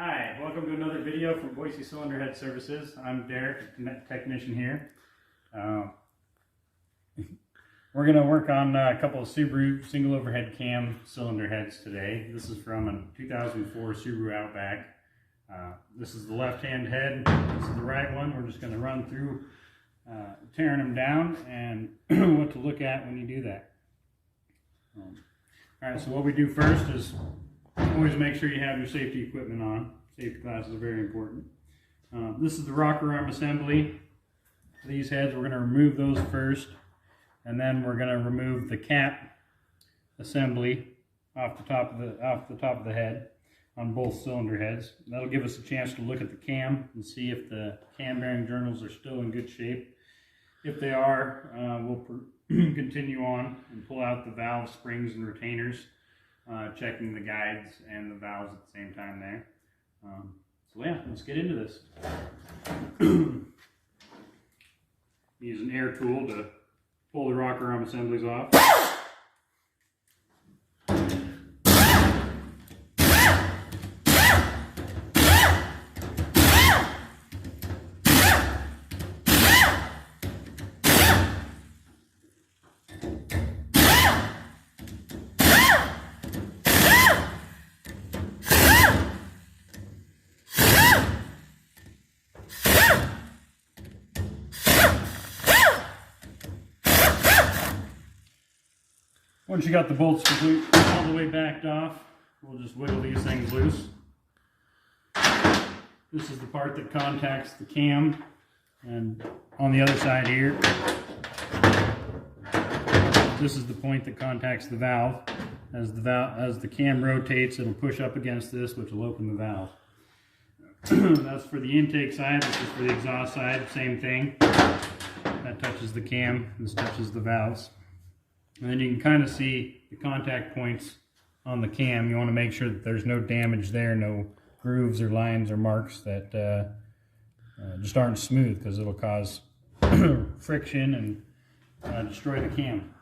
Hi, welcome to another video from Boise Cylinder Head Services. I'm Derek, technician here. We're going to work on a couple of Subaru single overhead cam cylinder heads today. This is from a 2004 Subaru Outback. This is the left-hand head, this is the right one. We're just going to run through tearing them down and what to look at when you do that. Alright, so what we do first is always make sure you have your safety equipment on. Safety glasses are very important. This is the rocker arm assembly. These heads, we're going to remove those first, and then we're going to remove the cap assembly off the top of the head on both cylinder heads. That'll give us a chance to look at the cam and see if the cam bearing journals are still in good shape. If they are, we'll continue on and pull out the valve springs and retainers, checking the guides and the valves at the same time there. So yeah, let's get into this. Use an air tool to pull the rocker arm assemblies off. Once you got the bolts all the way backed off, we'll just wiggle these things loose. This is the part that contacts the cam, and on the other side here, this is the point that contacts the valve. As the cam rotates, it'll push up against this, which will open the valve. That's for the intake side. This is for the exhaust side. Same thing. That touches the cam. This touches the valves. And then you can kind of see the contact points on the cam. You want to make sure that there's no damage there, no grooves or lines or marks that just aren't smooth, because it'll cause friction and destroy the cam.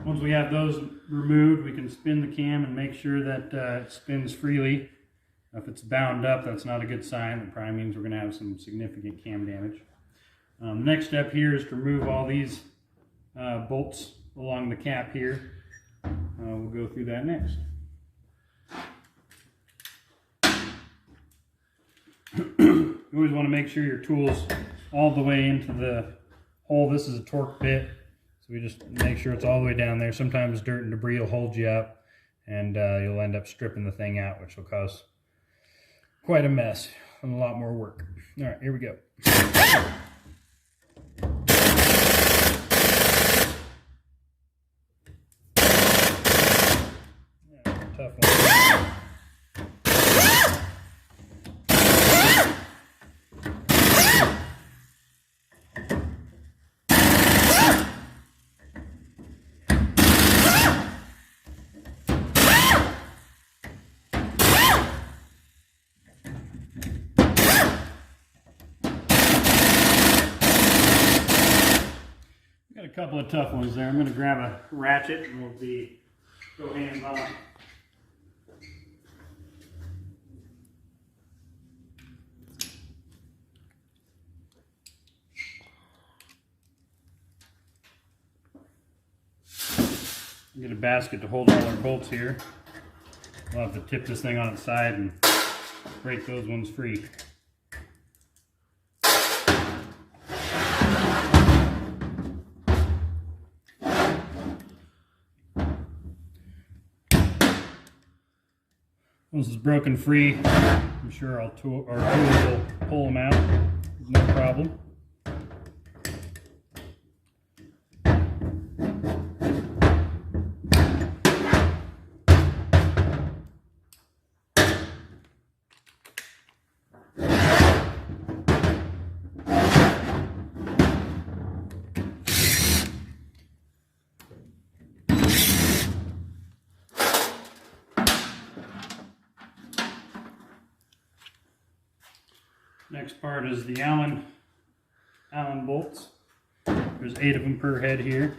Once we have those removed, we can spin the cam and make sure that it spins freely. If it's bound up, that's not a good sign. That probably means we're going to have some significant cam damage. Next step here is to remove all these bolts along the cap here. We'll go through that next. You always want to make sure your tool's all the way into the hole. This is a torque bit, so we just make sure it's all the way down there. Sometimes dirt and debris will hold you up, and you'll end up stripping the thing out, which will cause quite a mess and a lot more work. All right, here we go. Yeah, tough one. Got a couple of tough ones there. I'm going to grab a ratchet and we'll go hands on. Get a basket to hold all our bolts here. We'll have to tip this thing on its side and break those ones free. Once it's broken free, I'm sure our tool will pull them out, no problem. Next part is the Allen bolts. There's 8 of them per head here.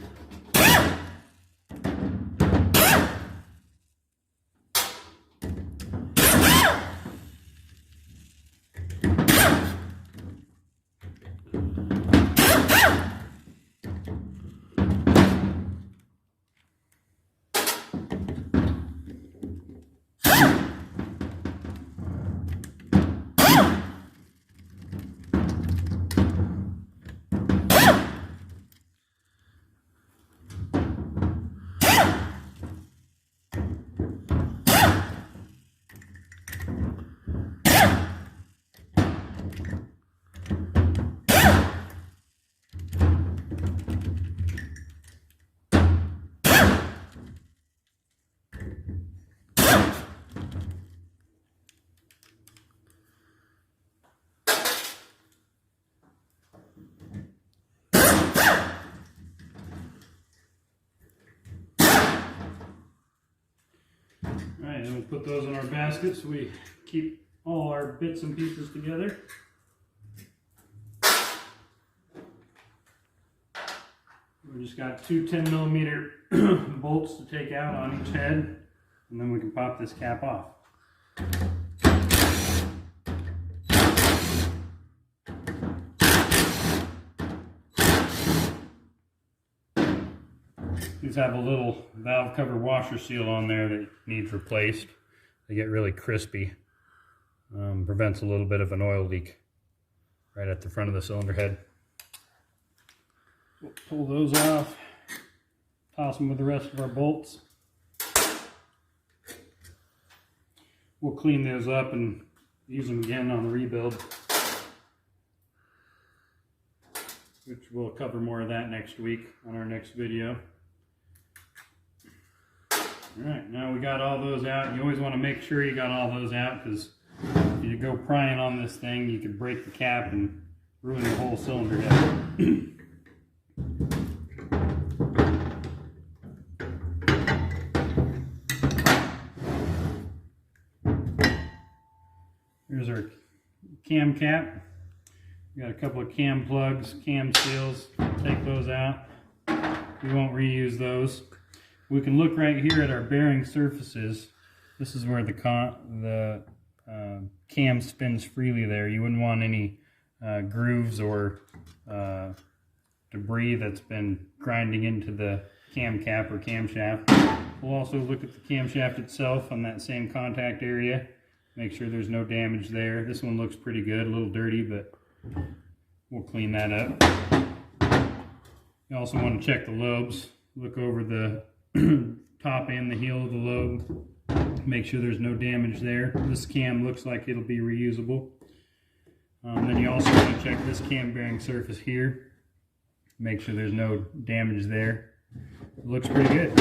Alright, then we'll put those in our basket so we keep all our bits and pieces together. We just got 2 10mm bolts to take out on each head, and then we can pop this cap off. These have a little valve cover washer seal on there that needs replaced. They get really crispy. Prevents a little bit of an oil leak right at the front of the cylinder head. We'll pull those off, toss them with the rest of our bolts. We'll clean those up and use them again on the rebuild, which we'll cover more of that next week on our next video. Alright, now we got all those out. You always want to make sure you got all those out, because if you go prying on this thing, you could break the cap and ruin the whole cylinder head. Here's our cam cap. We got a couple of cam plugs, cam seals. Take those out. We won't reuse those. We can look right here at our bearing surfaces. This is where the cam spins freely there. You wouldn't want any grooves or debris that's been grinding into the cam cap or camshaft. We'll also look at the camshaft itself on that same contact area. Make sure there's no damage there. This one looks pretty good, a little dirty, but we'll clean that up. You also want to check the lobes. Look over the top and the heel of the lobe. Make sure there's no damage there. This cam looks like it'll be reusable. Then you also want to check this cam bearing surface here. Make sure there's no damage there. It looks pretty good.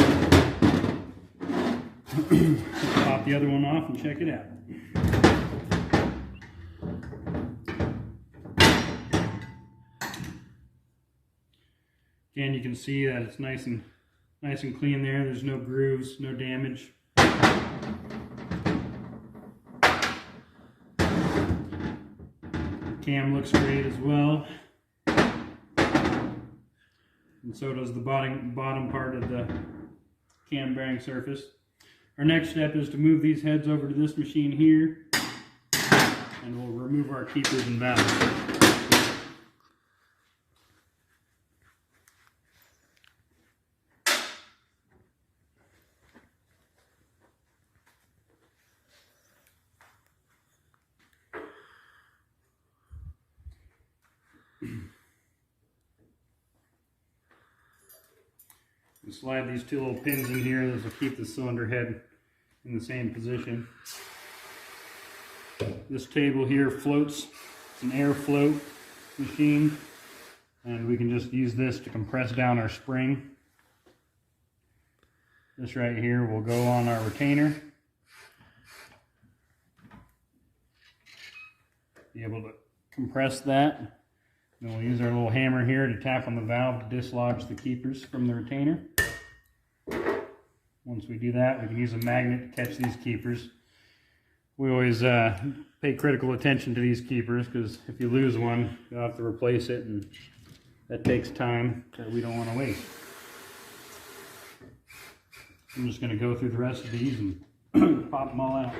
Pop the other one off and check it out. Again, you can see that it's nice and clean there. There's no grooves, no damage. The cam looks great as well. And so does the bottom part of the cam bearing surface. Our next step is to move these heads over to this machine here, and we'll remove our keepers and valves. Slide these 2 little pins in here. This will keep the cylinder head in the same position. This table here floats. It's an air float machine, and we can just use this to compress down our spring. This right here will go on our retainer. Be able to compress that. Then we'll use our little hammer here to tap on the valve to dislodge the keepers from the retainer. Once we do that, we can use a magnet to catch these keepers. We always pay critical attention to these keepers, because if you lose one, you'll have to replace it, and that takes time that we don't want to waste. I'm just going to go through the rest of these and pop them all out.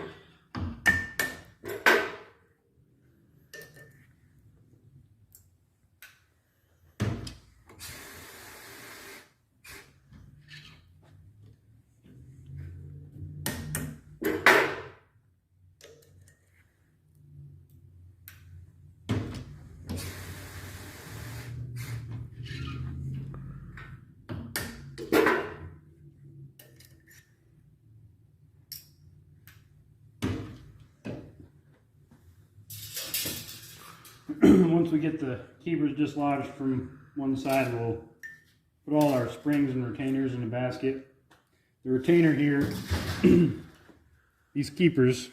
Once we get the keepers dislodged from one side, we'll put all our springs and retainers in a basket. The retainer here, these keepers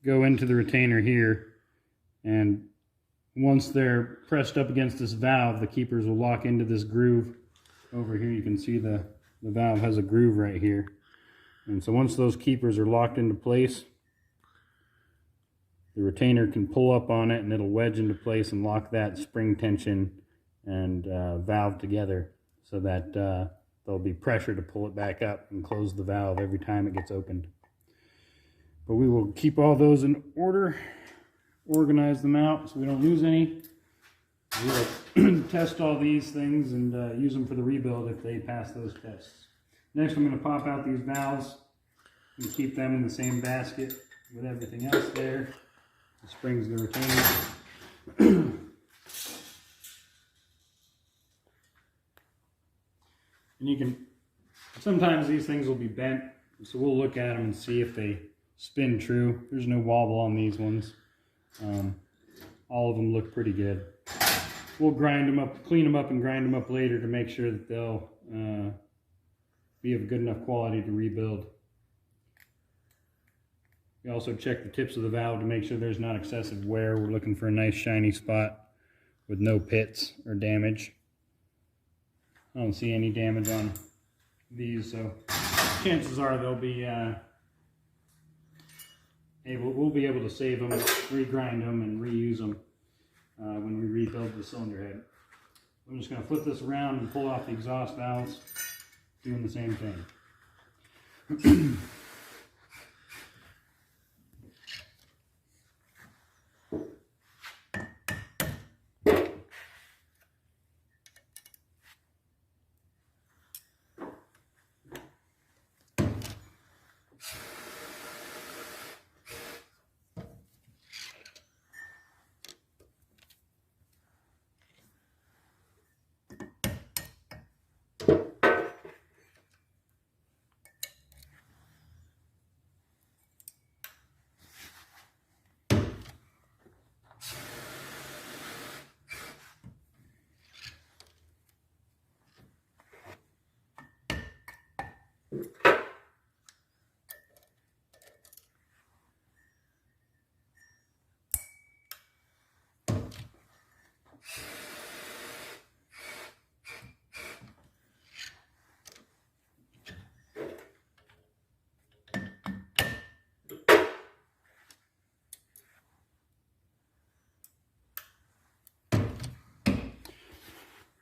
go into the retainer here, and once they're pressed up against this valve, the keepers will lock into this groove over here. You can see the valve has a groove right here. And so once those keepers are locked into place, the retainer can pull up on it and it'll wedge into place and lock that spring tension and valve together so that there'll be pressure to pull it back up and close the valve every time it gets opened. But we will keep all those in order, organize them out so we don't lose any. We'll test all these things and use them for the rebuild if they pass those tests. Next, I'm going to pop out these valves and keep them in the same basket with everything else there. The springs and the retainer. And you can, sometimes these things will be bent, so we'll look at them and see if they spin true. There's no wobble on these ones. All of them look pretty good. We'll grind them up, clean them up and grind them up later to make sure that they'll be of good enough quality to rebuild. We also check the tips of the valve to make sure there's not excessive wear. We're looking for a nice shiny spot with no pits or damage. I don't see any damage on these, so chances are they'll be we'll be able to save them, regrind them, and reuse them when we rebuild the cylinder head. I'm just going to flip this around and pull off the exhaust valves, doing the same thing.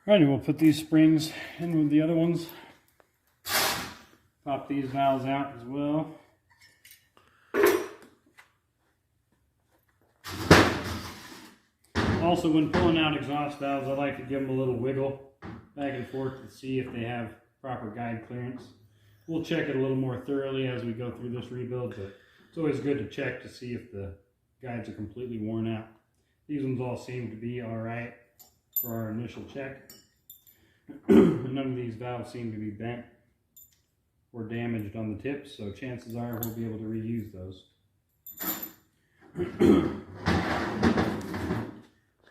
Alrighty, we'll put these springs in with the other ones. Pop these valves out as well. Also, when pulling out exhaust valves, I like to give them a little wiggle back and forth to see if they have proper guide clearance. We'll check it a little more thoroughly as we go through this rebuild, but it's always good to check to see if the guides are completely worn out. These ones all seem to be alright for our initial check. None of these valves seem to be bent or damaged on the tips, so chances are we'll be able to reuse those.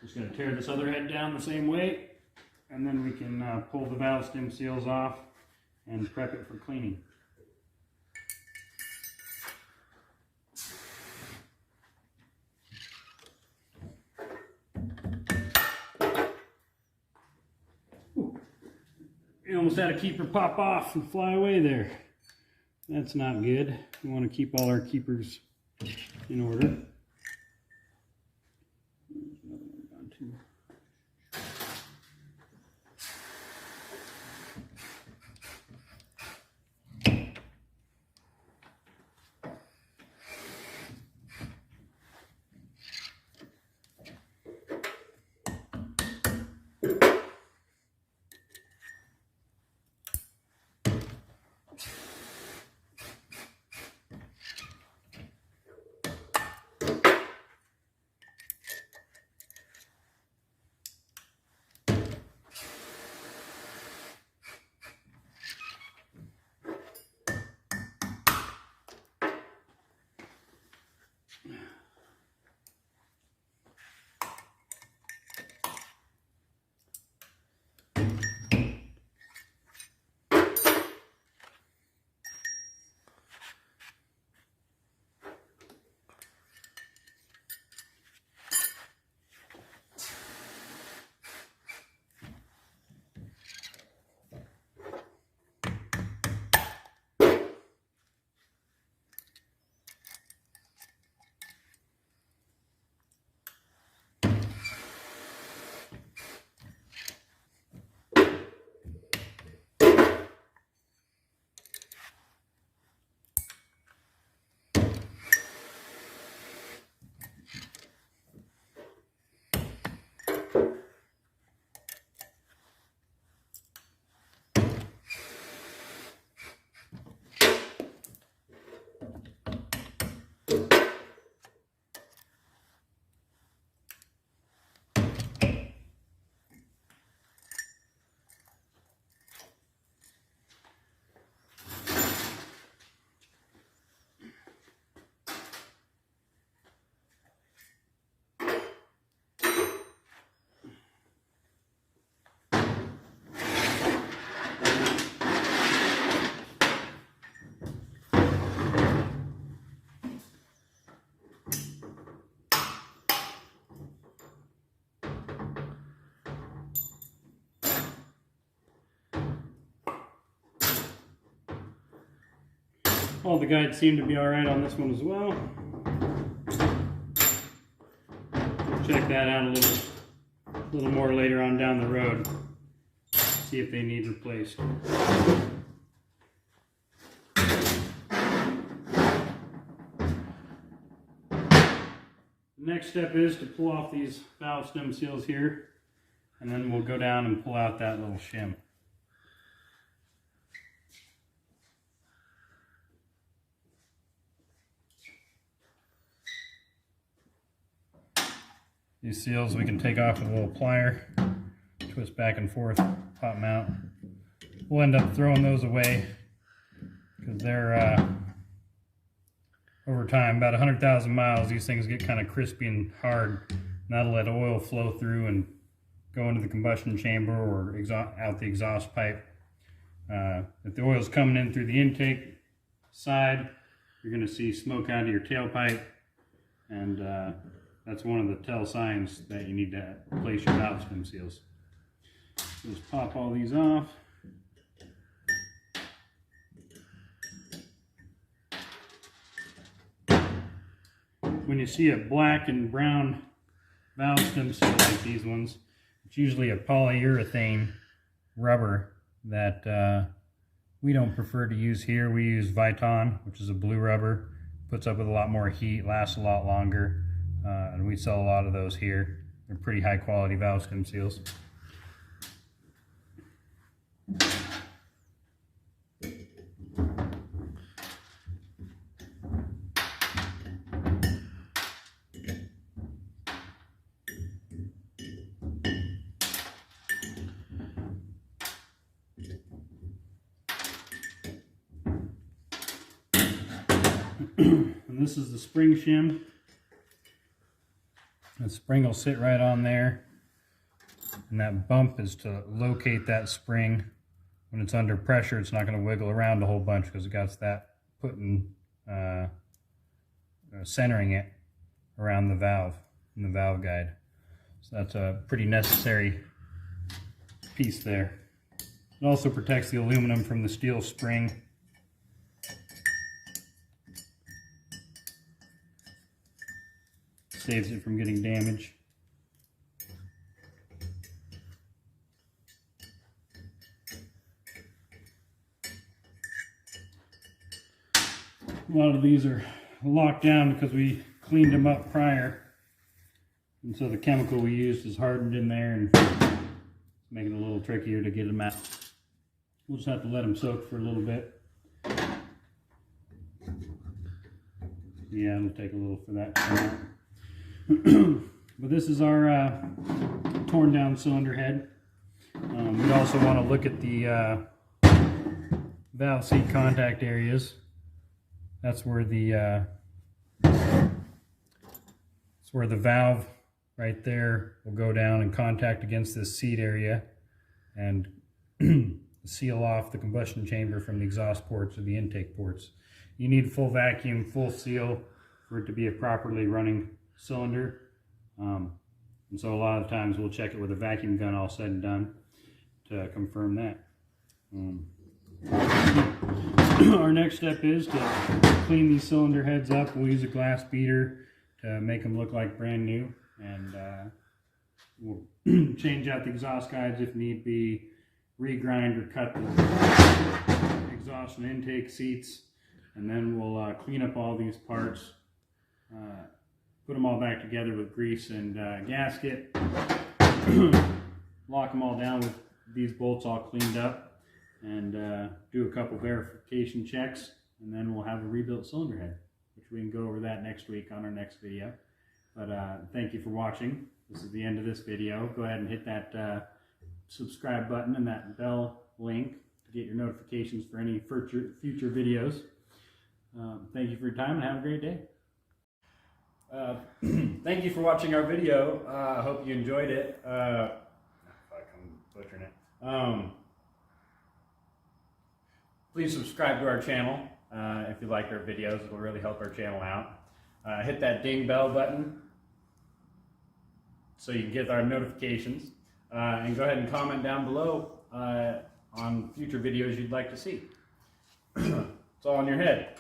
Just going to tear this other head down the same way, and then we can pull the valve stem seals off and prep it for cleaning. You almost had a keeper pop off and fly away there. That's not good. We want to keep all our keepers in order. All the guides seem to be alright on this one as well. Check that out a little more later on down the road. See if they need replaced. The next step is to pull off these valve stem seals here, and then we'll go down and pull out that little shim. These seals we can take off with a little plier, twist back and forth, pop them out. We'll end up throwing those away because they're over time, about 100,000 miles, these things get kind of crispy and hard. And that'll let oil flow through and go into the combustion chamber or out the exhaust pipe. If the oil's coming in through the intake side, you're going to see smoke out of your tailpipe, and that's one of the tell signs that you need to replace your valve stem seals. So just pop all these off. When you see a black and brown valve stem seal like these ones, it's usually a polyurethane rubber that we don't prefer to use here. We use Viton, which is a blue rubber, puts up with a lot more heat, lasts a lot longer. And we sell a lot of those here. They're pretty high quality valve stem seals. And this is the spring shim. The spring will sit right on there, and that bump is to locate that spring. When it's under pressure, it's not going to wiggle around a whole bunch because it got that centering it around the valve in the valve guide. So that's a pretty necessary piece there. It also protects the aluminum from the steel spring. Saves it from getting damaged. A lot of these are locked down because we cleaned them up prior, and so the chemical we used is hardened in there and making it a little trickier to get them out. We'll just have to let them soak for a little bit. Yeah, it'll take a little for that to come out. But this is our torn down cylinder head. We'd also want to look at the valve seat contact areas. That's where the valve right there will go down and contact against this seat area and seal off the combustion chamber from the exhaust ports or the intake ports. You need full vacuum, full seal for it to be a properly running cylinder, and so a lot of times we'll check it with a vacuum gun all said and done to confirm that. Our next step is to clean these cylinder heads up. We'll use a glass beater to make them look like brand new, and we'll change out the exhaust guides if need be, regrind or cut the exhaust and intake seats, and then we'll clean up all these parts, put them all back together with grease and gasket, lock them all down with these bolts all cleaned up, and do a couple verification checks, and then we'll have a rebuilt cylinder head, which we can go over that next week on our next video. But thank you for watching. This is the end of this video. Go ahead and hit that subscribe button and that bell link to get your notifications for any future videos. Thank you for your time and have a great day. Thank you for watching our video. I hope you enjoyed it. If I'm butchering it. Please subscribe to our channel if you like our videos. It'll really help our channel out. Hit that ding bell button so you can get our notifications. And go ahead and comment down below on future videos you'd like to see. It's all in your head.